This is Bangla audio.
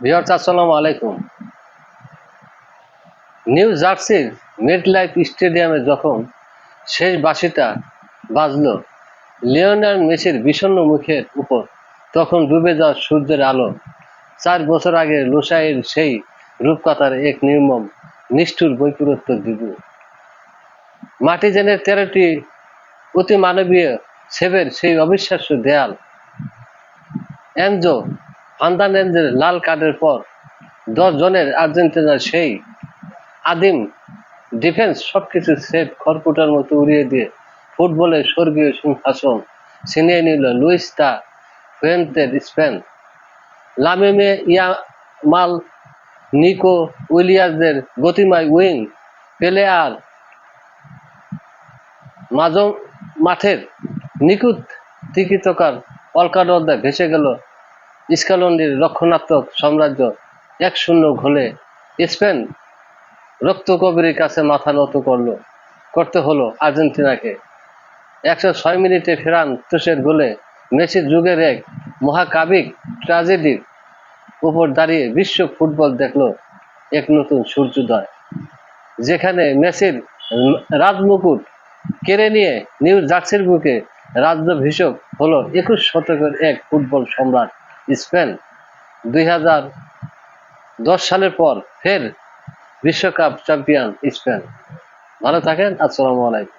ভিউয়ার্স আসসালামু আলাইকুম। নিউ জার্সির মেটলাইফ স্টেডিয়ামে যখন শেষ বাঁশিটা বাজলো লিওনেল মেসির বিষণ্ণ মুখের উপর, তখন ডুবে যাওয়া সূর্যের আলো 4 বছর আগে লুসাইয়ের সেই রূপকথার এক নির্মম নিষ্ঠুর বৈপরীত্য দিবু। মাটি জেনের 13টি অতি মানবীয় সেভের সেই অবিশ্বাস্য দেয়াল, এনজো ফার্নান্দেজের লাল কার্ডের পর 10 জনের আর্জেন্টিনার সেই আদিম ডিফেন্স সবকিছু সেভ খড়কুটার মতো উড়িয়ে দিয়ে ফুটবলের স্বর্গীয় সিংহাসন ছিনিয়ে নিল লুইস দা ফুয়েন্তের স্পেন। লামিনে ইয়ামাল, নিকো উইলিয়ামসদের গতিময় উইং পেলে আর মাঠের নিখুঁত তিকিতকার অলকাডোদায় ভেসে গেল স্কালনির রক্ষণাত্মক সাম্রাজ্য। 1-0 গোলে স্পেন রক্তকরবীর কাছে মাথা নত করতে হলো আর্জেন্টিনাকে। 106 মিনিটে ফেরান তোষের গোলে মেসির যুগের এক মহাকাব্যিক ট্র্যাজেডির উপর দাঁড়িয়ে বিশ্ব ফুটবল দেখল এক নতুন সূর্যোদয়, যেখানে মেসির রাজমুকুট কেড়ে নিয়ে নিউ জার্সির বুকে রাজ্যাভিষেক হলো 21 শতকের এক ফুটবল সম্রাট স্পেন। 2010 সালের পর ফের বিশ্বকাপ চ্যাম্পিয়ন স্পেন। ভালো থাকেন। আসসালামু আলাইকুম।